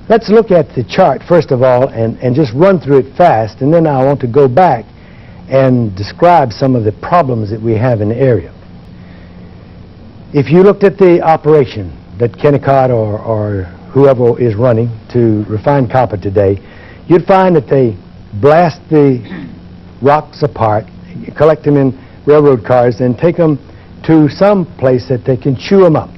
Let's look at the chart first of all and just run through it fast, and then I want to go back and describe some of the problems that we have in the area. If you looked at the operation that Kennecott or whoever is running to refine copper today, you'd find that they blast the rocks apart, collect them in railroad cars, and take them to some place that they can chew them up.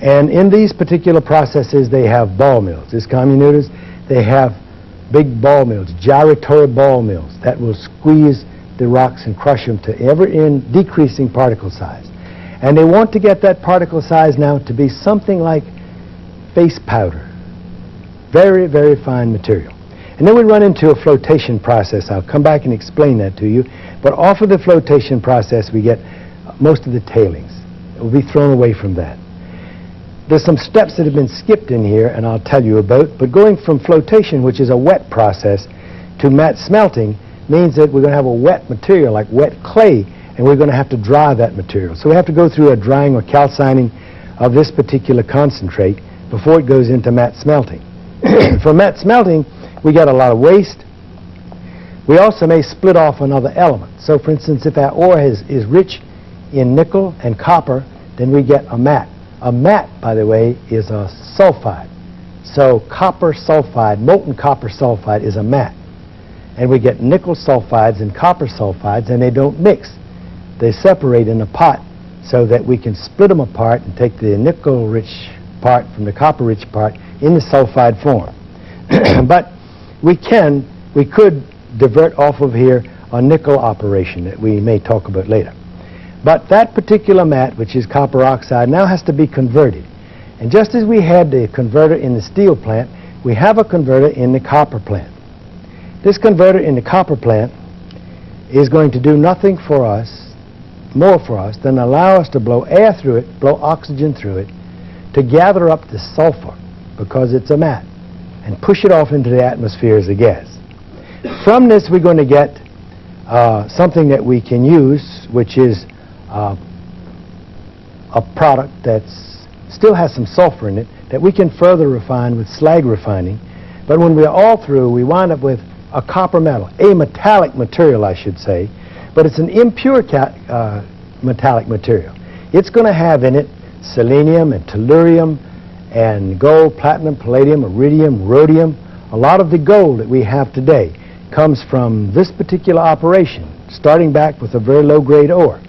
And in these particular processes, they have ball mills. This time you notice they have big ball mills, gyratory ball mills, that will squeeze the rocks and crush them to ever in decreasing particle size. And they want to get that particle size now to be something like face powder. Very, very fine material. And then we run into a flotation process. I'll come back and explain that to you. But off of the flotation process, we get most of the tailings. It will be thrown away from that. There's some steps that have been skipped in here, and I'll tell you about. But going from flotation, which is a wet process, to matte smelting means that we're going to have a wet material, like wet clay, and we're going to have to dry that material. So we have to go through a drying or calcining of this particular concentrate before it goes into matte smelting. For matte smelting, we get a lot of waste. We also may split off another element. So for instance, if our ore is rich in nickel and copper, then we get a matte. A matte, by the way, is a sulfide. So copper sulfide, molten copper sulfide, is a matte. And we get nickel sulfides and copper sulfides, and they don't mix. They separate in a pot so that we can split them apart and take the nickel-rich part from the copper-rich part in the sulfide form. But we could divert off of here a nickel operation that we may talk about later. But that particular matte, which is copper oxide, now has to be converted. And just as we had the converter in the steel plant, we have a converter in the copper plant. This converter in the copper plant is going to do nothing for us, more for us, than allow us to blow air through it, blow oxygen through it, to gather up the sulfur, because it's a matte, and push it off into the atmosphere as a gas. From this, we're going to get something that we can use, which is a product that still has some sulfur in it that we can further refine with slag refining. But when we're all through, we wind up with a copper metal, a metallic material, I should say, but it's an impure metallic material. It's going to have in it selenium and tellurium and gold, platinum, palladium, iridium, rhodium. A lot of the gold that we have today comes from this particular operation, starting back with a very low-grade ore.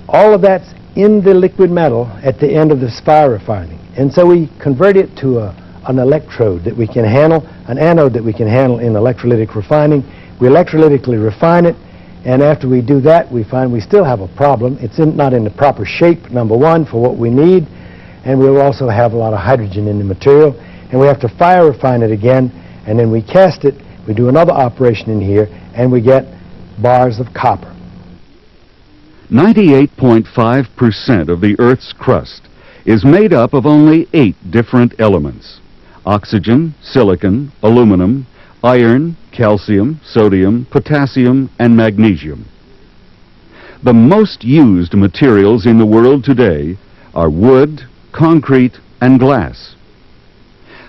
All of that's in the liquid metal at the end of this fire refining. And so we convert it to an electrode that we can handle, an anode that we can handle in electrolytic refining. We electrolytically refine it, and after we do that, we find we still have a problem. It's not in the proper shape, number one, for what we need, and we'll also have a lot of hydrogen in the material, and we have to fire refine it again, and then we cast it. We do another operation in here, and we get bars of copper. 98.5% of the Earth's crust is made up of only 8 different elements: oxygen, silicon, aluminum, iron, calcium, sodium, potassium, and magnesium. The most used materials in the world today are wood, concrete, and glass.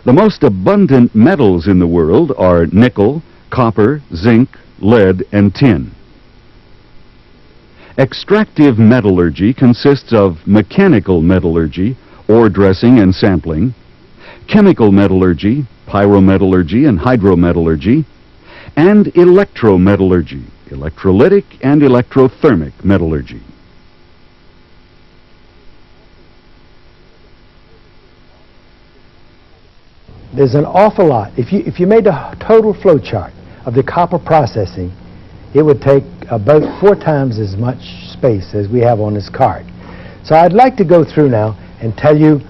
The most abundant metals in the world are nickel, copper, zinc, lead, and tin. Extractive metallurgy consists of mechanical metallurgy, ore dressing and sampling, chemical metallurgy, pyrometallurgy and hydrometallurgy, and electrometallurgy, electrolytic and electrothermic metallurgy. There's an awful lot. If you made a total flow chart of the copper processing, it would take about 4 times as much space as we have on this card. So I'd like to go through now and tell you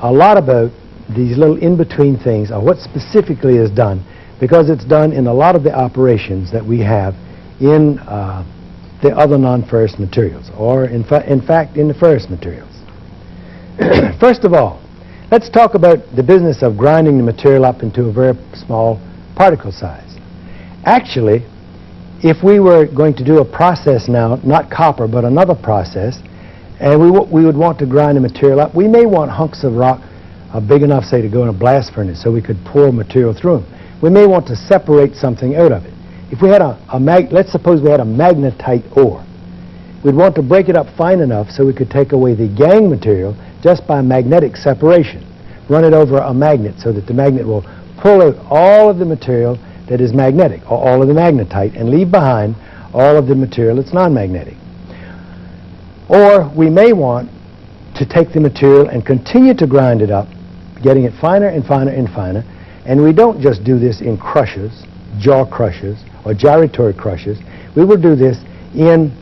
a lot about these little in-between things, or what specifically is done, because it's done in a lot of the operations that we have in the other non-ferrous materials, or in fact in the ferrous materials. First of all, let's talk about the business of grinding the material up into a very small particle size. Actually, if we were going to do a process now, not copper, but another process, and we would want to grind the material up, we may want hunks of rock big enough, say, to go in a blast furnace so we could pour material through them. We may want to separate something out of it. If we had let's suppose we had a magnetite ore. We'd want to break it up fine enough so we could take away the gangue material just by magnetic separation. Run it over a magnet so that the magnet will pull out all of the material that is magnetic, or all of the magnetite, and leave behind all of the material that's non-magnetic. Or we may want to take the material and continue to grind it up, getting it finer and finer and finer. And we don't just do this in crushers, jaw crushers, or gyratory crushers. We will do this in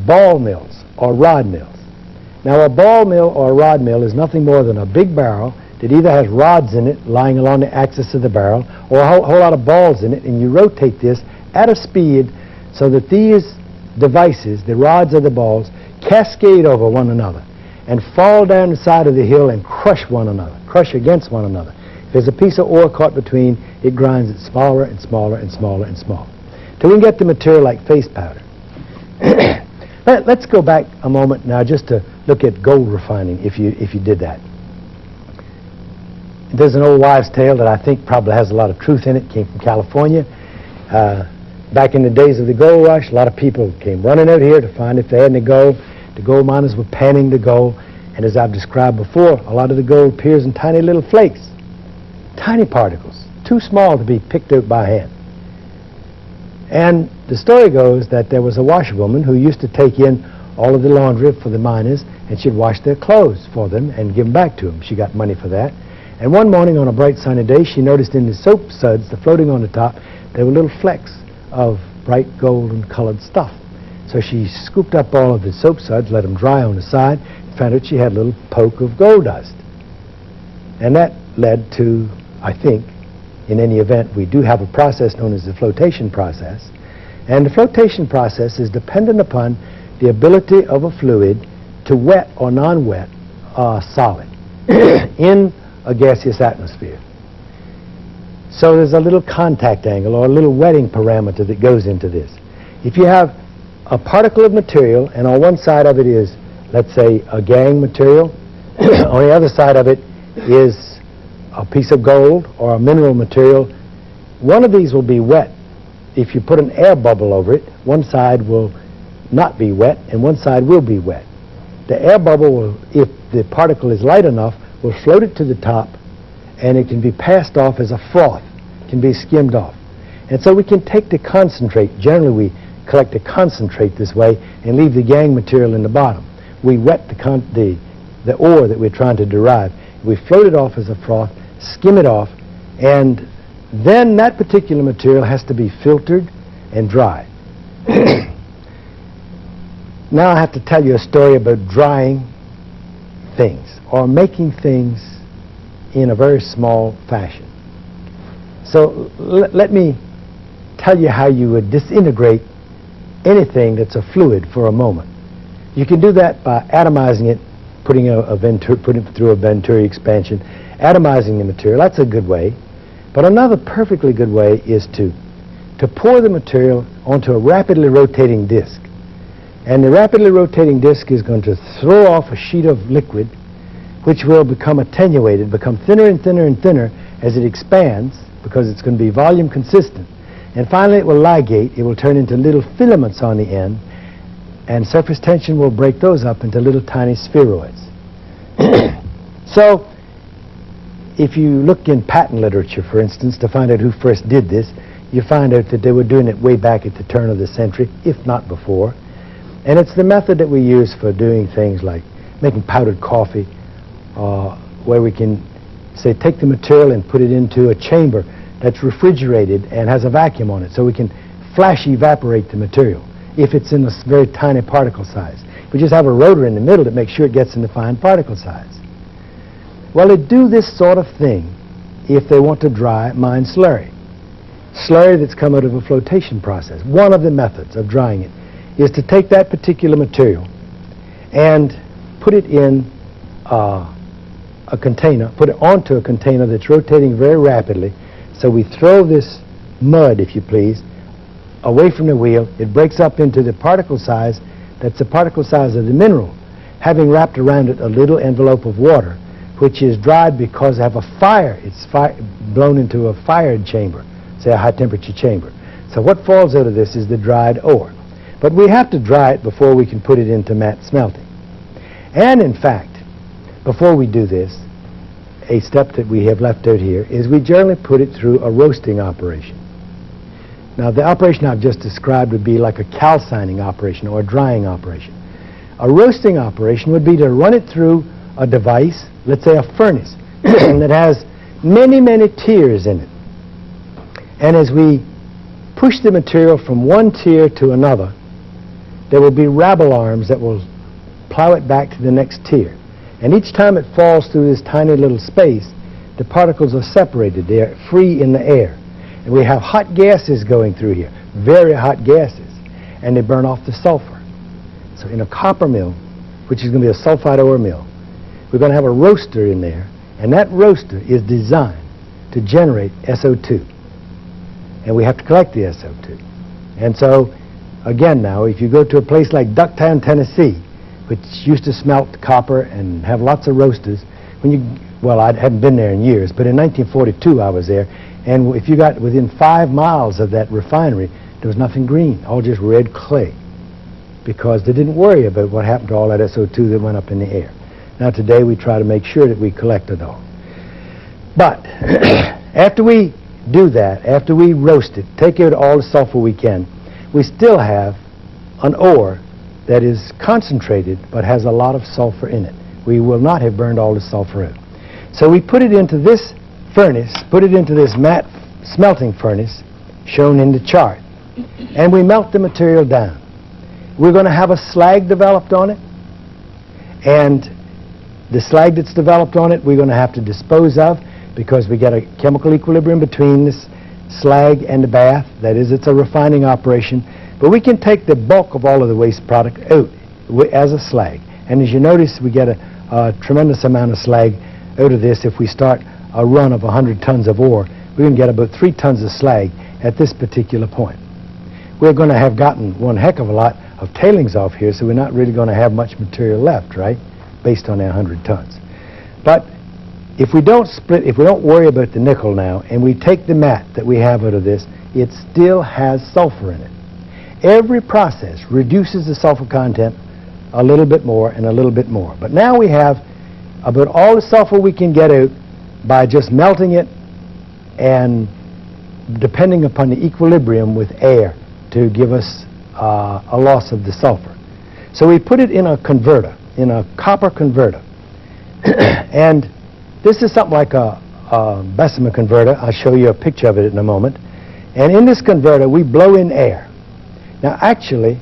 ball mills or rod mills. Now, a ball mill or a rod mill is nothing more than a big barrel that either has rods in it lying along the axis of the barrel, or a whole lot of balls in it, and you rotate this at a speed so that these devices, the rods or the balls, cascade over one another and fall down the side of the hill and crush one another, crush against one another. If there's a piece of ore caught between, it grinds it smaller and smaller and smaller and smaller, till we can get the material like face powder. Let's go back a moment now just to look at gold refining, if you did that. There's an old wives' tale that I think probably has a lot of truth in it. Came from California. Back in the days of the gold rush, a lot of people came running out here to find if they had any gold. The gold miners were panning the gold, and as I've described before, a lot of the gold appears in tiny little flakes, tiny particles, too small to be picked out by hand. And the story goes that there was a washerwoman who used to take in all of the laundry for the miners, and she'd wash their clothes for them and give them back to them. She got money for that. And one morning on a bright sunny day, she noticed in the soap suds, the floating on the top, there were little flecks of bright golden colored stuff. So she scooped up all of the soap suds, let them dry on the side, and found out she had a little poke of gold dust. And that led to, I think, in any event, we do have a process known as the flotation process. And the flotation process is dependent upon the ability of a fluid to wet or non-wet a solid in a gaseous atmosphere. So there's a little contact angle or a little wetting parameter that goes into this. If you have a particle of material and on one side of it is, let's say, a gangue material, on the other side of it is a piece of gold or a mineral material, one of these will be wet. If you put an air bubble over it, one side will not be wet and one side will be wet. The air bubble will, if the particle is light enough, will float it to the top, and it can be passed off as a froth, can be skimmed off. And so we can take the concentrate. Generally we collect the concentrate this way and leave the gangue material in the bottom. We wet the ore that we're trying to derive. We float it off as a froth, skim it off, and then that particular material has to be filtered and dried. Now I have to tell you a story about drying things or making things in a very small fashion. So let me tell you how you would disintegrate anything that's a fluid for a moment. You can do that by atomizing it, putting it through a Venturi expansion, atomizing the material. That's a good way. But another perfectly good way is to pour the material onto a rapidly rotating disc. And the rapidly rotating disc is going to throw off a sheet of liquid which will become attenuated, become thinner and thinner and thinner as it expands, because it's going to be volume consistent. And finally it will ligate. It will turn into little filaments on the end, and surface tension will break those up into little tiny spheroids. So if you look in patent literature, for instance, to find out who first did this, you find out that they were doing it way back at the turn of the century, if not before. And it's the method that we use for doing things like making powdered coffee, where we can, say, take the material and put it into a chamber that's refrigerated and has a vacuum on it, so we can flash evaporate the material if it's in a very tiny particle size. We just have a rotor in the middle that makes sure it gets in the fine particle size. Well, they do this sort of thing if they want to dry mine slurry. Slurry that's come out of a flotation process. One of the methods of drying it is to take that particular material and put it in a container, put it onto a container that's rotating very rapidly. So we throw this mud, if you please, away from the wheel. It breaks up into the particle size that's the particle size of the mineral, having wrapped around it a little envelope of water which is dried because they have a fire. It's blown into a fired chamber, say a high temperature chamber. So what falls out of this is the dried ore. But we have to dry it before we can put it into matte smelting. And in fact, before we do this, a step that we have left out here is we generally put it through a roasting operation. Now the operation I've just described would be like a calcining operation or a drying operation. A roasting operation would be to run it through a device, let's say a furnace, that has many, many tiers in it. And as we push the material from one tier to another, there will be rabble arms that will plow it back to the next tier. And each time it falls through this tiny little space, the particles are separated. They are free in the air. And we have hot gases going through here, very hot gases, and they burn off the sulfur. So in a copper mill, which is going to be a sulfide ore mill, we're going to have a roaster in there, and that roaster is designed to generate SO2. And we have to collect the SO2. And so, again now, if you go to a place like Ducktown, Tennessee, which used to smelt copper and have lots of roasters, well, I hadn't been there in years, but in 1942 I was there, and if you got within 5 miles of that refinery, there was nothing green, all just red clay, because they didn't worry about what happened to all that SO2 that went up in the air. Now today we try to make sure that we collect it all. But after we do that, after we roast it, take out all the sulfur we can, we still have an ore that is concentrated but has a lot of sulfur in it. We will not have burned all the sulfur out. So we put it into this furnace, put it into this matte smelting furnace shown in the chart, and we melt the material down. We're going to have a slag developed on it, and the slag that's developed on it we're going to have to dispose of because we get a chemical equilibrium between this slag and the bath. That is, it's a refining operation. But we can take the bulk of all of the waste product out as a slag. And as you notice, we get a tremendous amount of slag out of this. If we start a run of 100 tons of ore, we're going to get about 3 tons of slag at this particular point. We're going to have gotten one heck of a lot of tailings off here, so we're not really going to have much material left, right, based on our 100 tons. But if we don't split, if we don't worry about the nickel now, and we take the matte that we have out of this, it still has sulfur in it. Every process reduces the sulfur content a little bit more and a little bit more. But now we have about all the sulfur we can get out by just melting it and depending upon the equilibrium with air to give us a loss of the sulfur. So we put it in a converter, in a copper converter. And this is something like a Bessemer converter. I'll show you a picture of it in a moment. And in this converter we blow in air. Now actually,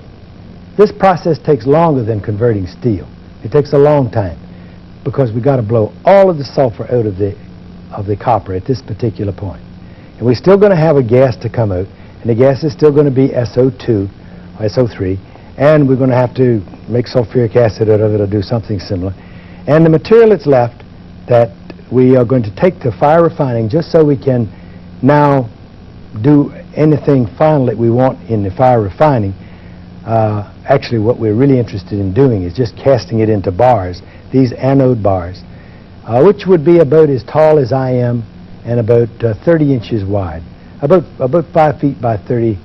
this process takes longer than converting steel. It takes a long time because we've got to blow all of the sulfur out of the copper at this particular point. And we're still going to have a gas to come out, and the gas is still going to be SO2 or SO3, and we're going to have to make sulfuric acid out of it or do something similar. And the material that's left that we are going to take to fire refining just so we can now do anything final that we want in the fire refining. Actually what we're really interested in doing is just casting it into bars, these anode bars, which would be about as tall as I am and about 30 inches wide, about 5 feet by 3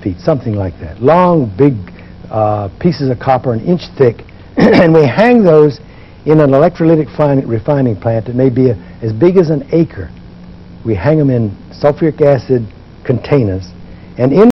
feet, something like that. Long, big pieces of copper an inch thick, and we hang those in an electrolytic refining plant that may be as big as an acre. We hang them in sulfuric acid containers, and in